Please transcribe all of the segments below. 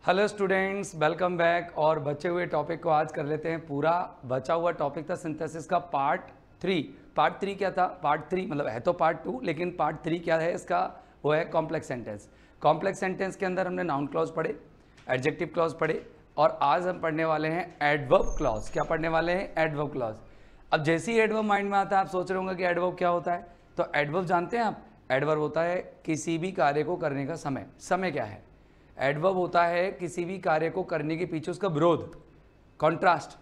Hello students, welcome back. और बचे हुए टॉपिक को आज कर लेते हैं पूरा। बचा हुआ टॉपिक था सिंथेसिस का पार्ट थ्री क्या था? पार्ट थ्री मतलब है तो पार्ट टू, लेकिन पार्ट थ्री क्या है इसका? वो है कॉम्प्लेक्स सेंटेंस। कॉम्प्लेक्स सेंटेंस के अंदर हमने नाउन क्लॉज पढ़े, एडजेक्टिव क्लॉज पढ़े, और आज हम पढ़ने वाले हैं एडवर्ब क्लॉज। क्या पढ़ने वाले हैं? Adverb clause. अब जैसे ही एडवर्ब माइंड में आता है, आप सोच रहे होंगे कि एडवर्ब क्या होता है। तो एडवर्ब जानते हैं आप? एडवर्ब होता है किसी भी कार्य को करने का समय। समय क्या है? एडवर्ब होता है किसी भी कार्य को करने के पीछे उसका विरोध, कॉन्ट्रास्ट।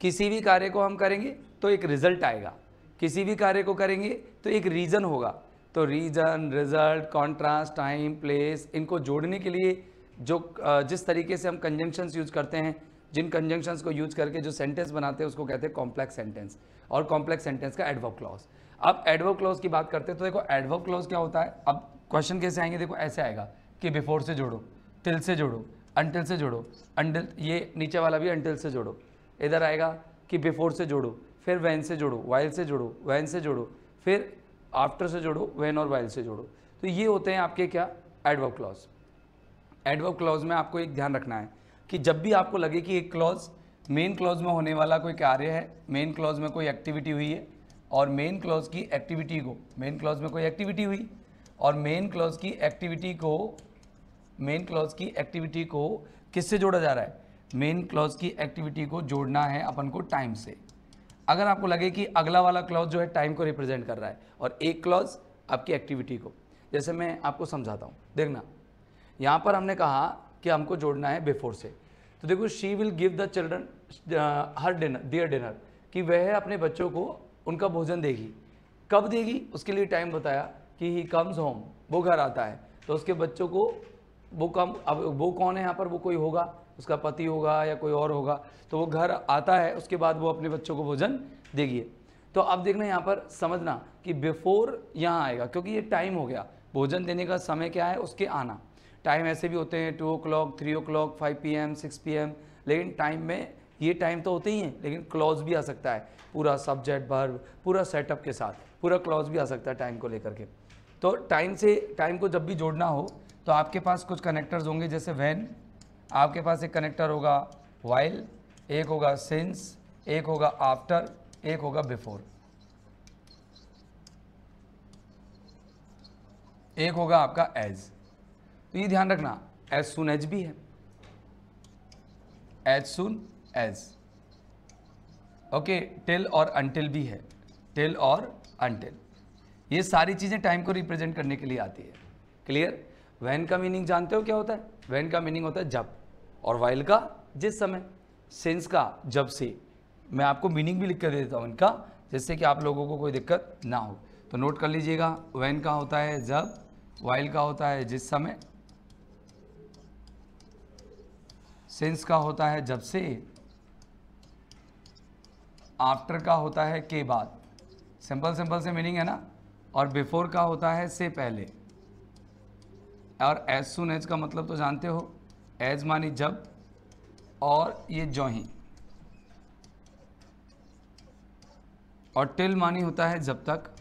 किसी भी कार्य को हम करेंगे तो एक रिजल्ट आएगा, किसी भी कार्य को करेंगे तो एक रीजन होगा। तो reason, result, contrast, time, place, इनको जोड़ने के लिए जो जिस तरीके से हम कंजंक्शंस यूज करते हैं, जिन कंजंक्शंस को यूज करके जो सेंटेंस बनाते हैं उसको कहते हैं कॉम्प्लेक्स सेंटेंस। और कॉम्प्लेक्स सेंटेंस का एडवर्ब क्लॉज। अब एडवर्ब क्लॉज की बात करते हैं तो देखो एडवर्ब क्लॉज क्या होता है। अब क्वेश्चन कैसे आएंगे? देखो ऐसे आएगा कि बिफोर से जोड़ो, टिल से जोड़ो, अंटिल से जोड़ो, अंटिल, ये नीचे वाला भी अंटिल से जोड़ो। इधर आएगा कि बिफोर से जोड़ो, फिर वैन से जोड़ो, वाइल से जोड़ो, वैन से जोड़ो, फिर आफ्टर से जोड़ो, वैन और वाइल से जोड़ो। तो ये होते हैं आपके क्या? Adverb clause. एडवर्ब क्लॉज में आपको एक ध्यान रखना है कि जब भी आपको लगे कि एक क्लॉज मेन क्लॉज में होने वाला कोई कार्य है, मेन क्लॉज में कोई एक्टिविटी हुई है, और मेन क्लॉज की एक्टिविटी को, मेन क्लॉज में कोई एक्टिविटी हुई और मेन क्लॉज की एक्टिविटी को किससे जोड़ा जा रहा है? मेन क्लॉज की एक्टिविटी को जोड़ना है अपन को टाइम से। अगर आपको लगे कि अगला वाला क्लॉज जो है टाइम को रिप्रेजेंट कर रहा है और एक क्लॉज आपकी एक्टिविटी को, जैसे मैं आपको समझाता हूँ, देखना। यहाँ पर हमने कहा कि हमको जोड़ना है बिफोर से। तो देखो, she will give the children her dinner, their dinner, कि वह अपने बच्चों को उनका भोजन देगी। कब देगी? उसके लिए टाइम बताया कि ही कम्स होम, वो घर आता है। तो उसके बच्चों को अब वो कौन है यहाँ पर? वो कोई होगा, उसका पति होगा या कोई और होगा। तो वो घर आता है, उसके बाद वो अपने बच्चों को भोजन देगी। तो अब देखना यहाँ पर समझना कि बिफोर यहाँ आएगा क्योंकि ये टाइम हो गया। भोजन देने का समय क्या है? उसके आना। टाइम ऐसे भी होते हैं 2 o'clock, 3 o'clock, 5 PM, 6 PM, लेकिन टाइम में ये टाइम तो होते ही हैं, लेकिन क्लॉज भी आ सकता है पूरा सब्जेक्ट वर्ब पूरा सेटअप के साथ, पूरा क्लॉज भी आ सकता है टाइम को लेकर के। तो टाइम को जब भी जोड़ना हो तो आपके पास कुछ कनेक्टर्स होंगे, जैसे व्हेन, आपके पास एक कनेक्टर होगा व्हाइल, एक होगा सिंस, एक होगा आफ्टर, एक होगा बिफोर, एक होगा आपका एज। तो ये ध्यान रखना, एज सुन एज भी है, as soon as, okay. Till और अंटिल भी है, टिल और अंटिल। ये सारी चीजें टाइम को रिप्रेजेंट करने के लिए आती है। क्लियर? व्हेन का मीनिंग जानते हो क्या होता है? व्हेन का मीनिंग होता है जब, और व्हाइल का जिस समय, सिंस का जब से। मैं आपको मीनिंग भी लिख कर दे देता हूँ इनका, जिससे कि आप लोगों को कोई दिक्कत ना हो। तो नोट कर लीजिएगा, व्हेन का होता है जब, व्हाइल का होता है जिस समय, सिंस का होता है जब से, आफ्टर का होता है के बाद। सिंपल से मीनिंग है ना। और बिफोर का होता है से पहले। और एज सुन एज का मतलब तो जानते हो, एज मानी जब, और ये जो ही, और टिल मानी होता है जब तक,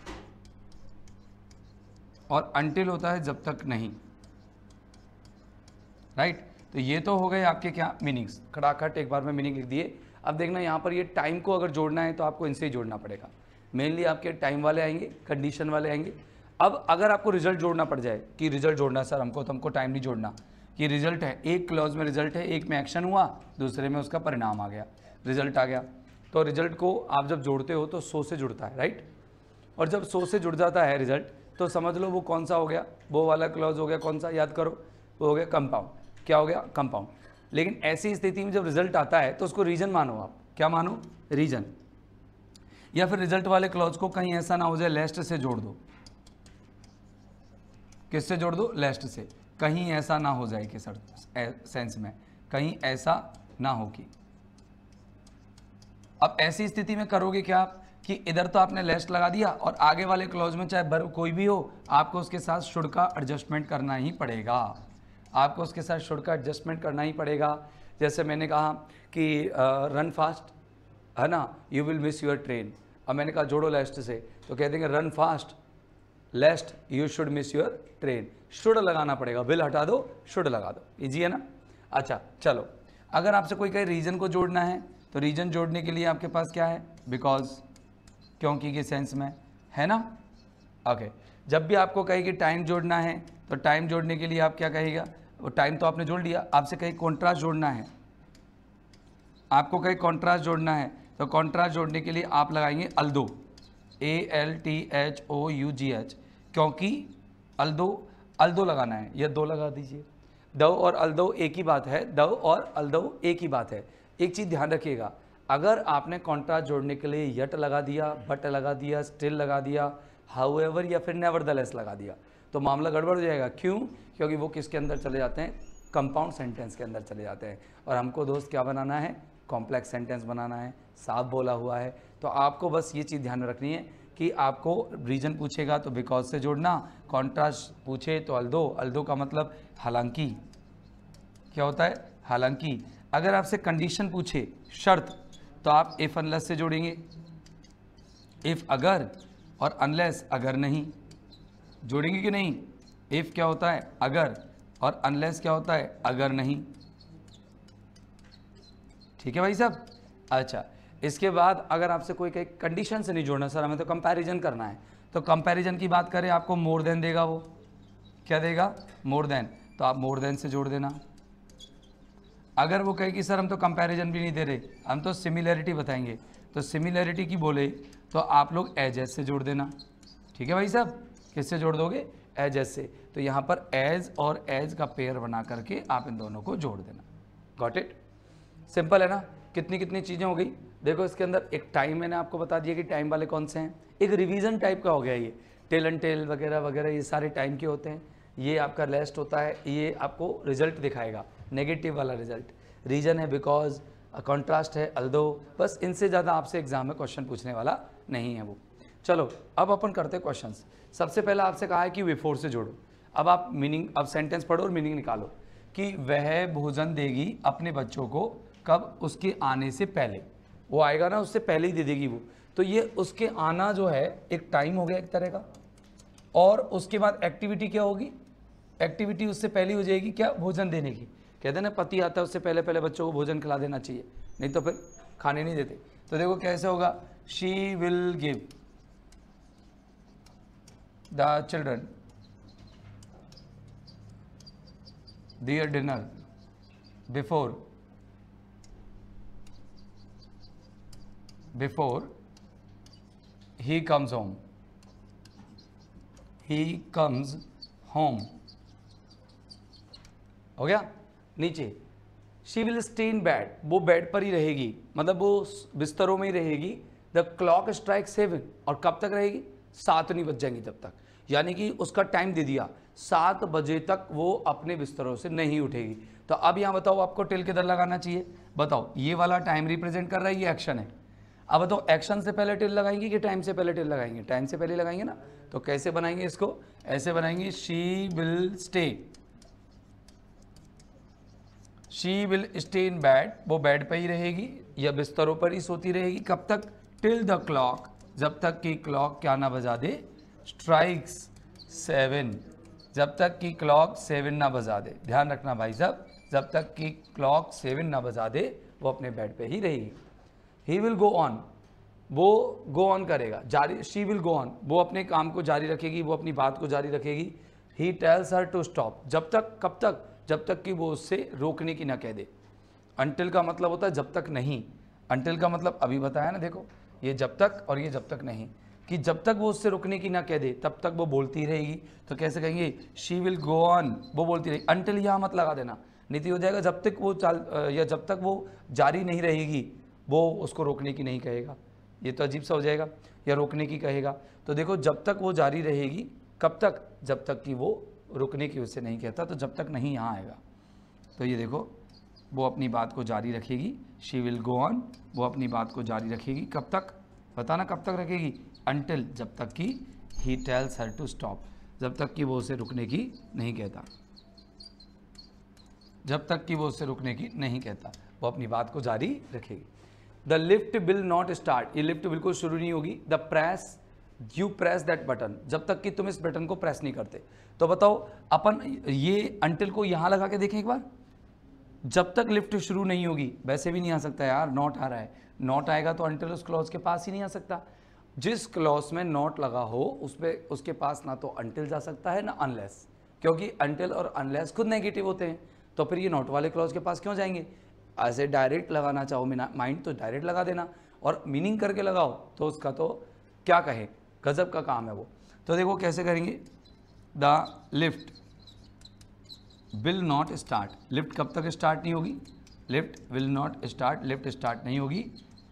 और अंटिल होता है जब तक नहीं। राइट? तो ये तो हो गए आपके क्या मीनिंग्स, खटाखट एक बार में मीनिंग लिख दिए। अब देखना यहाँ पर ये टाइम को अगर जोड़ना है तो आपको इनसे ही जोड़ना पड़ेगा। मेनली आपके टाइम वाले आएंगे, कंडीशन वाले आएंगे। अब अगर आपको रिजल्ट जोड़ना पड़ जाए कि रिजल्ट जोड़ना है सर हमको, तो हमको टाइम नहीं जोड़ना, कि रिजल्ट है, एक क्लॉज में रिजल्ट है, एक में एक्शन हुआ, दूसरे में उसका परिणाम आ गया, रिजल्ट आ गया। तो रिजल्ट को आप जब जोड़ते हो तो 100 से जुड़ता है, राइट? और जब 100 से जुड़ जाता है रिजल्ट, तो समझ लो वो कौन सा हो गया? वो वाला क्लॉज हो गया, कौन सा? याद करो, वो हो गया कंपाउंड। क्या हो गया? कंपाउंड। लेकिन ऐसी स्थिति में जब रिजल्ट आता है तो उसको रीजन मानो आप। क्या मानो? रीजन। या फिर रिजल्ट वाले क्लॉज को कहीं ऐसा ना हो जाए लेस्ट से जोड़ दो। किससे जोड़ दो? लेस्ट से। कहीं ऐसा ना हो जाए कि सर सेंस में, कहीं ऐसा ना हो कि। अब ऐसी स्थिति में करोगे क्या आप कि इधर तो आपने लेस्ट लगा दिया और आगे वाले क्लॉज में चाहे वर्ब कोई भी हो, आपको उसके साथ शुड का एडजस्टमेंट करना ही पड़ेगा। आपको उसके साथ शुड का एडजस्टमेंट करना ही पड़ेगा। जैसे मैंने कहा कि रन फास्ट, है ना, you will miss your train. अब मैंने कहा जोड़ो लेस्ट से, तो कह देंगे run fast लेस्ट you should miss your train. Should लगाना पड़ेगा, विल हटा दो, शुड लगा दो। इजी है ना? अच्छा चलो, अगर आपसे कोई कहे रीजन को जोड़ना है तो रीजन जोड़ने के लिए आपके पास क्या है, बिकॉज, क्योंकि के सेंस में, है ना। ओके, जब भी आपको कहे कि टाइम जोड़ना है तो टाइम जोड़ने के लिए आप क्या कहेगा, वो टाइम तो आपने जोड़ लिया, आपसे कहे कॉन्ट्रास्ट जोड़ना है, आपको कहे कॉन्ट्रास्ट जोड़ना है तो कॉन्ट्रास्ट जोड़ने के लिए आप लगाएंगे अल्दो, ALTHOUGH, क्योंकि अल्दो लगाना है, या दो लगा दीजिए, दो और अल्दो एक ही बात है, दो और अल्दो एक ही बात है। एक चीज़ ध्यान रखिएगा, अगर आपने कॉन्ट्रास्ट जोड़ने के लिए यट लगा दिया, बट लगा दिया, स्टिल लगा दिया, हाउएवर या फिर नेवरदलेस लगा दिया तो मामला गड़बड़ हो जाएगा। क्यों? क्योंकि वो किसके अंदर चले जाते हैं, कंपाउंड सेंटेंस के अंदर चले जाते हैं, और हमको दोस्त क्या बनाना है, कॉम्प्लेक्स सेंटेंस बनाना है, साफ बोला हुआ है। तो आपको बस ये चीज़ ध्यान में रखनी है कि आपको रीजन पूछेगा तो बिकॉज से जोड़ना, कॉन्ट्रास्ट पूछे तो अल्दो का मतलब हालांकि, क्या होता है, हालांकि। अगर आपसे कंडीशन पूछे, शर्त, तो आप इफ अनलेस से जोड़ेंगे, इफ अगर, और अनलेस अगर नहीं, जोड़ेंगे कि नहीं। इफ क्या होता है, अगर, और अनलेस क्या होता है, अगर नहीं। ठीक है भाई साहब। अच्छा, इसके बाद अगर आपसे कोई कहे कंडीशन से नहीं जोड़ना सर, हमें तो कंपैरिजन करना है, तो कंपैरिजन की बात करें, आपको मोर देन देगा, वो क्या देगा, मोर देन, तो आप मोर देन से जोड़ देना। अगर वो कहे कि सर हम तो कंपैरिजन भी नहीं दे रहे, हम तो सिमिलैरिटी बताएंगे, तो सिमिलैरिटी की बोले तो आप लोग एज एस से जोड़ देना। ठीक है भाई साहब, किससे जोड़ दोगे, एज एस से। तो यहाँ पर एज और एज का पेयर बना करके आप इन दोनों को जोड़ देना। गॉट इट, सिंपल है ना। कितनी कितनी चीज़ें हो गई, देखो इसके अंदर एक टाइम मैंने आपको बता दिया कि टाइम वाले कौन से हैं, एक रिवीजन टाइप का हो गया ये, टेल एंड टेल वगैरह वगैरह, ये सारे टाइम के होते हैं। ये आपका लेस्ट होता है, ये आपको रिजल्ट दिखाएगा, नेगेटिव वाला रिजल्ट। रीजन है बिकॉज, कॉन्ट्रास्ट है अल्दो, बस इनसे ज़्यादा आपसे एग्जाम में क्वेश्चन पूछने वाला नहीं है वो। चलो अब अपन करते हैं क्वेश्चंस। सबसे पहले आपसे कहा है कि बिफोर से जोड़ो। अब आप मीनिंग, अब सेंटेंस पढ़ो और मीनिंग निकालो कि वह भोजन देगी अपने बच्चों को कब, उसके आने से पहले। वो आएगा ना, उससे पहले ही दे देगी वो, तो ये उसके आना जो है एक टाइम हो गया एक तरह का, और उसके बाद एक्टिविटी क्या होगी, एक्टिविटी उससे पहले हो जाएगी क्या, भोजन देने की। कहते हैं ना पति आता है उससे पहले पहले बच्चों को भोजन खिला देना चाहिए, नहीं तो फिर खाने नहीं देते। तो देखो कैसे होगा, she will give the children their dinner before he comes home, he comes home। हो गया। नीचे she will stay in bed, वो बेड पर ही रहेगी, मतलब वो बिस्तरों में ही रहेगी। द क्लॉक स्ट्राइक 7, और कब तक रहेगी, 7 नहीं बज जाएंगी तब तक, यानी कि उसका टाइम दे दिया, 7 बजे तक वो अपने बिस्तरों से नहीं उठेगी। तो अब यहाँ बताओ आपको टिल किधर लगाना चाहिए, बताओ। ये वाला टाइम रिप्रेजेंट कर रहा है, ये एक्शन है। अब बताओ एक्शन से पहले टिल लगाएंगे कि टाइम से पहले टिल लगाएंगे, टाइम से पहले लगाएंगे ना। तो कैसे बनाएंगे इसको, ऐसे बनाएंगे, she will stay in bed, वो बेड पर ही रहेगी या बिस्तरों पर ही सोती रहेगी, कब तक, टिल द क्लॉक, जब तक कि क्लॉक क्या ना बजा दे, स्ट्राइक्स 7, जब तक कि क्लॉक 7 ना बजा दे। ध्यान रखना भाई साहब, जब तक कि क्लॉक 7 ना बजा दे वो अपने बेड पे ही रहेगी। ही विल गो ऑन, वो गो ऑन करेगा, जारी, शी विल गो ऑन, वो अपने काम को जारी रखेगी, वो अपनी बात को जारी रखेगी। He tells her to stop, जब तक, कब तक, जब तक कि वो उससे रोकने की ना कह दे। अंटिल का मतलब होता है जब तक नहीं, अंटिल का मतलब अभी बताया ना, देखो ये जब तक और ये जब तक नहीं, कि जब तक वो उससे रुकने की ना कह दे तब तक वो बोलती रहेगी। तो कैसे कहेंगे, शी विल गो ऑन, वो बोलती रहेगी। अंटिल यहाँ मत लगा देना, नीति हो जाएगा, जब तक वो या जब तक वो जारी नहीं रहेगी वो उसको रोकने की नहीं कहेगा, ये तो अजीब सा हो जाएगा, या रोकने की कहेगा। तो देखो जब तक वो जारी रहेगी, कब तक, जब तक कि वो रुकने की उससे नहीं कहता, तो जब तक नहीं यहाँ आएगा। तो ये देखो वो अपनी बात को जारी रखेगी, शी विल गो ऑन, वो अपनी बात को जारी रखेगी, कब तक, बताना कब तक रखेगी, अंटिल, जब तक कि he tells her to stop, जब तक कि वो उसे रुकने की नहीं कहता, जब तक कि वो उसे रुकने की नहीं कहता, वो अपनी बात को जारी रखेगी। The lift will not start, ये लिफ्ट बिल्कुल शुरू नहीं होगी। The press, you press that button, जब तक कि तुम इस बटन को प्रेस नहीं करते। तो बताओ अपन ये अंटिल को यहाँ लगा के देखें एक बार, जब तक लिफ्ट शुरू नहीं होगी, वैसे भी नहीं आ सकता यार, नॉट आ रहा है, नॉट आएगा तो अंटिल उस क्लॉज के पास ही नहीं आ सकता। जिस क्लॉज में नॉट लगा हो उस पर उसके पास ना तो अंटिल जा सकता है ना अनलेस, क्योंकि अंटिल और अनलेस खुद नेगेटिव होते हैं, तो फिर ये नॉट वाले क्लॉज के पास क्यों जाएंगे। ऐसे डायरेक्ट लगाना चाहो माइंड तो डायरेक्ट लगा देना, और मीनिंग करके लगाओ तो उसका तो क्या कहे, गजब का काम है वो। तो देखो कैसे करेंगे, the lift will not start, lift कब तक स्टार्ट नहीं होगी, lift will not start, lift start नहीं होगी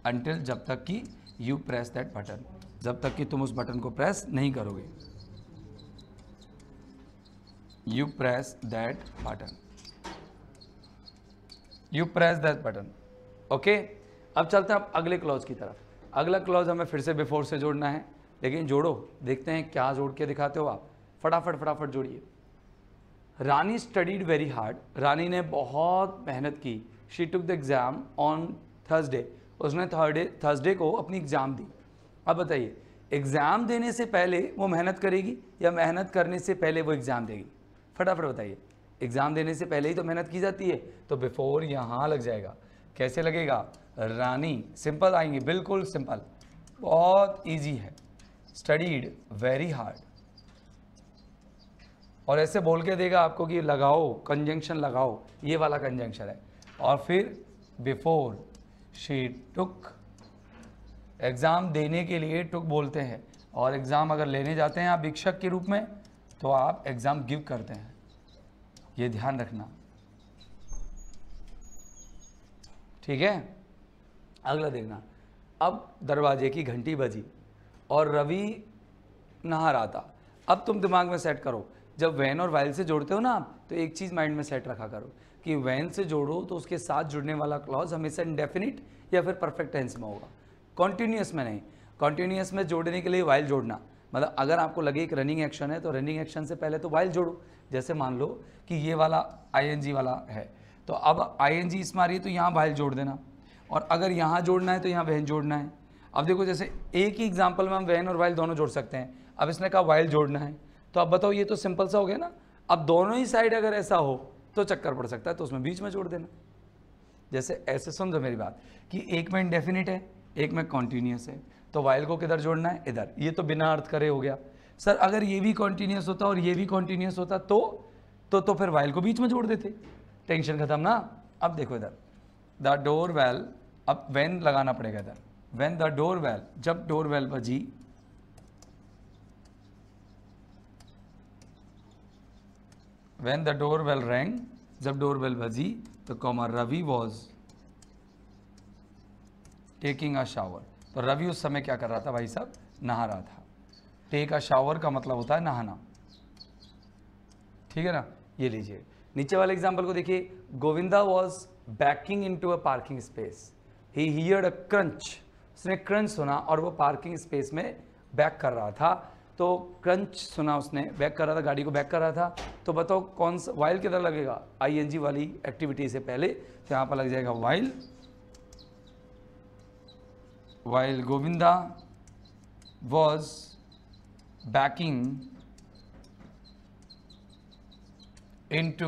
अंटिल, जब तक कि यू प्रेस दैट बटन, जब तक कि तुम उस बटन को प्रेस नहीं करोगे, you press that button, you press that button. Okay, अब चलते हैं अब अगले क्लॉज की तरफ। अगला क्लॉज हमें फिर से बिफोर से जोड़ना है, लेकिन जोड़ो, देखते हैं क्या जोड़ के दिखाते हो आप, फटाफट फटाफट जोड़िए। रानी स्टडीड वेरी हार्ड, रानी ने बहुत मेहनत की, she took the exam on Thursday, उसने थर्सडे को अपनी एग्ज़ाम दी। अब बताइए, एग्ज़ाम देने से पहले वो मेहनत करेगी या मेहनत करने से पहले वो एग्ज़ाम देगी, फटाफट बताइए। एग्ज़ाम देने से पहले ही तो मेहनत की जाती है, तो बिफोर यहाँ लग जाएगा। कैसे लगेगा, रानी, सिंपल आएंगे, बिल्कुल सिंपल, बहुत इजी है, स्टडीड वेरी हार्ड, और ऐसे बोल के देगा आपको कि लगाओ, कंजंक्शन लगाओ, ये वाला कंजंक्शन है, और फिर बिफोर शी टुक, एग्ज़ाम देने के लिए टुक बोलते हैं, और एग्ज़ाम अगर लेने जाते हैं आप शिक्षक के रूप में तो आप एग्ज़ाम गिव करते हैं, ये ध्यान रखना, ठीक है। अगला देखना, अब दरवाजे की घंटी बजी और रवि नहा रहा था। अब तुम दिमाग में सेट करो, जब वैन और वाइल से जोड़ते हो ना आप, तो एक चीज़ माइंड में सेट रखा करो कि वैन से जोड़ो तो उसके साथ जुड़ने वाला क्लॉज हमेशा इंडेफिनिट या फिर परफेक्ट टेंस में होगा, कॉन्टिन्यूस में नहीं। कॉन्टिन्यूस में जोड़ने के लिए वाइल जोड़ना, मतलब अगर आपको लगे एक रनिंग एक्शन है तो रनिंग एक्शन से पहले तो वाइल जोड़ो। जैसे मान लो कि ये वाला आईएनजी वाला है, तो अब आईएनजी इसमें आ रही है तो यहाँ वाइल जोड़ देना, और अगर यहाँ जोड़ना है तो यहाँ वैन जोड़ना है। अब देखो, जैसे एक ही एग्जाम्पल में हम वैन और वाइल दोनों जोड़ सकते हैं, अब इसने कहा वाइल जोड़ना है, तो अब बताओ, ये तो सिंपल सा हो गया ना। अब दोनों ही साइड अगर ऐसा हो तो चक्कर पड़ सकता है, तो उसमें बीच में जोड़ देना। जैसे ऐसे समझो मेरी बात कि एक में इंडेफिनिट है, एक में कॉन्टीन्यूस है, तो वाइल को किधर जोड़ना है, इधर। ये तो बिना अर्थ करे हो गया। सर अगर ये भी कॉन्टीन्यूस होता और ये भी कॉन्टीन्यूस होता तो फिर वाइल को बीच में जोड़ देते, टेंशन खत्म ना। अब देखो इधर, द डोर बेल, अब व्हेन लगाना पड़ेगा इधर, व्हेन द डोर बेल, जब डोर बेल बजी, when the door bell rang, जब डोर बेल बजी, तो comma Ravi was taking a shower, तो रवि उस समय क्या कर रहा था भाई साहब, नहा रहा था। टेक अ शावर का मतलब होता है नहाना, ठीक है ना। ये लीजिए नीचे वाले एग्जाम्पल को देखिए, Govinda was backing into a parking space, he heard a crunch, उसने क्रंच सुना और वो पार्किंग स्पेस में बैक कर रहा था, तो क्रंच सुना उसने, बैक कर रहा था, गाड़ी को बैक कर रहा था। तो बताओ कौन सा वाइल किधर लगेगा, आईएनजी वाली एक्टिविटी से पहले, तो यहाँ पर लग जाएगा while, while Govinda was banking into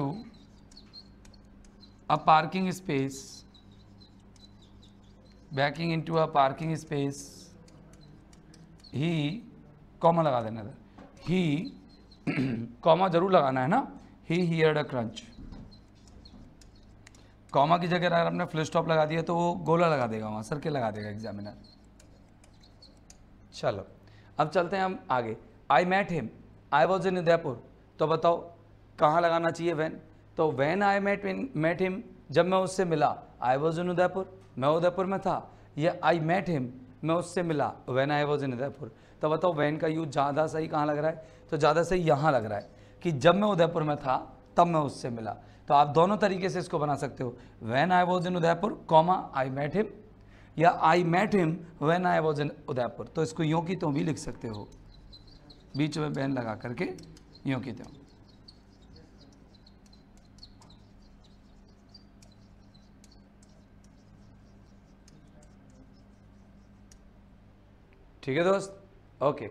a parking space, backing into a parking space, he, comma लगा देना था, he, कॉमा जरूर लगाना है ना, he heard a crunch, comma की जगह अगर आपने फुल स्टॉप लगा दिया तो वो गोला लगा देगा, वहाँ सर्किल लगा देगा एग्जामिनर। चलो अब चलते हैं हम आगे, I met him, I was in Udaipur, तो बताओ कहाँ लगाना चाहिए वैन, तो वैन आई मेट हिम, जब मैं उससे मिला, आई वॉज इन उदयपुर, मैं उदयपुर में था, या आई मेट हिम, मैं उससे मिला, van I was in Udaipur, तो बताओ वैन का यूज ज़्यादा सही कहाँ लग रहा है, तो ज़्यादा सही यहाँ लग रहा है कि जब मैं उदयपुर में था तब मैं उससे मिला। तो आप दोनों तरीके से इसको बना सकते हो, when I was in Udaipur comma I met him, या I met him when I was in Udaipur. तो इसको यूँ की त्यों भी लिख सकते हो, बीच में वैन लगा करके यूँ की त्यों। ठीक है दोस्त, ओके।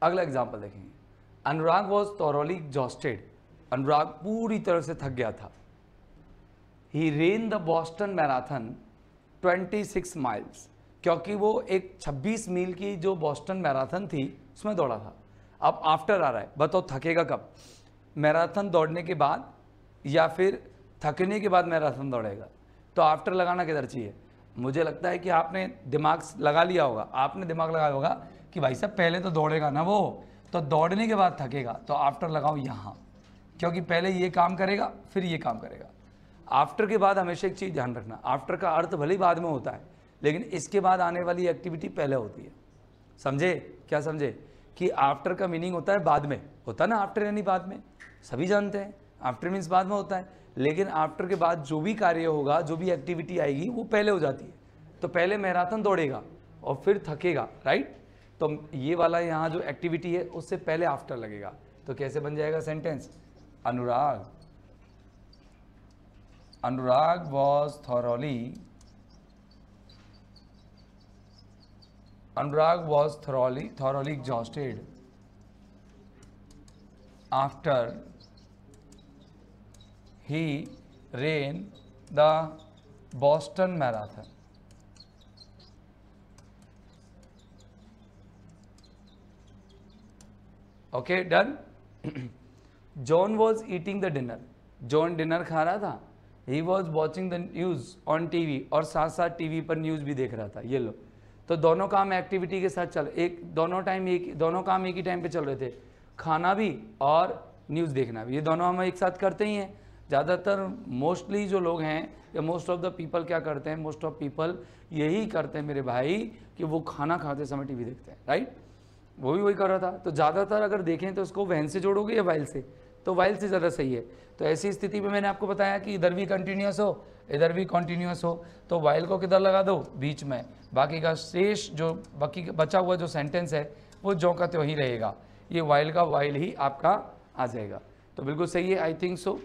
अगला एग्जाम्पल देखेंगे, Anurag was thoroughly exhausted, Anurag पूरी तरह से थक गया था, he ran the Boston marathon 26 miles, क्योंकि वो एक 26 मील की जो बॉस्टन मैराथन थी उसमें दौड़ा था। अब आफ्टर आ रहा है, बताओ थकेगा कब? मैराथन दौड़ने के बाद या फिर थकने के बाद मैराथन दौड़ेगा? तो आफ्टर लगाना किधर चाहिए? मुझे लगता है कि आपने दिमाग लगा लिया होगा, आपने दिमाग लगाया होगा कि भाई साहब पहले तो दौड़ेगा ना वो, तो दौड़ने के बाद थकेगा, तो आफ्टर लगाओ यहाँ, क्योंकि पहले ये काम करेगा फिर ये काम करेगा। आफ्टर के बाद हमेशा एक चीज़ ध्यान रखना, आफ्टर का अर्थ भले ही बाद में होता है, लेकिन इसके बाद आने वाली एक्टिविटी पहले होती है। समझे? क्या समझे? कि आफ्टर का मीनिंग होता है बाद में, होता है ना आफ्टर यानी बाद में, सभी जानते हैं आफ्टर मीन्स बाद में होता है, लेकिन आफ्टर के बाद जो भी कार्य होगा, जो भी एक्टिविटी आएगी वो पहले हो जाती है। तो पहले मैराथन दौड़ेगा और फिर थकेगा, राइट? तो ये वाला यहाँ जो एक्टिविटी है उससे पहले आफ्टर लगेगा। तो कैसे बन जाएगा sentence? Anurag was thoroughly exhausted after he ran the Boston Marathon. Okay, done. John was eating the dinner. John dinner खा रहा था। He was watching the news on TV, और साथ साथ टीवी पर न्यूज़ भी देख रहा था। ये लो, तो दोनों काम एक्टिविटी के साथ दोनों काम एक ही टाइम पे चल रहे थे, खाना भी और न्यूज़ देखना भी। ये दोनों हम एक साथ करते ही हैं। ज़्यादातर मोस्टली जो लोग हैं या मोस्ट ऑफ द पीपल क्या करते हैं? मोस्ट ऑफ पीपल यही करते हैं मेरे भाई कि वो खाना खाते समय टीवी देखते हैं, राइट? वो भी वही कर रहा था। तो ज़्यादातर अगर देखें तो उसको वैन से जोड़ोगे या वाइल से, तो वाइल से ज़्यादा सही है। तो ऐसी स्थिति में मैंने आपको बताया कि इधर भी कंटिन्यूस हो इधर भी कंटिन्यूस हो, तो वाइल को किधर लगा दो? बीच में। बाकी का शेष जो बचा हुआ जो सेंटेंस है वो ज्यों का त्यों ही रहेगा। ये वाइल का वाइल ही आपका आ जाएगा। तो बिल्कुल सही है, आई थिंक सो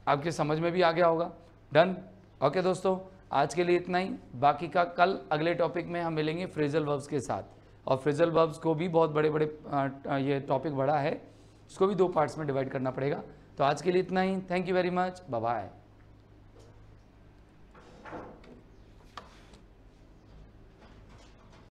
आपके समझ में भी आ गया होगा। डन। ओके दोस्तों, आज के लिए इतना ही। बाकी का कल अगले टॉपिक में हम मिलेंगे फ्रेजल वर्ब्स के साथ, और फ्रेजल वर्ब्स को भी बहुत बड़े ये टॉपिक बड़ा है, इसको भी 2 पार्ट्स में डिवाइड करना पड़ेगा। तो आज के लिए इतना ही। Thank you very much, bye bye.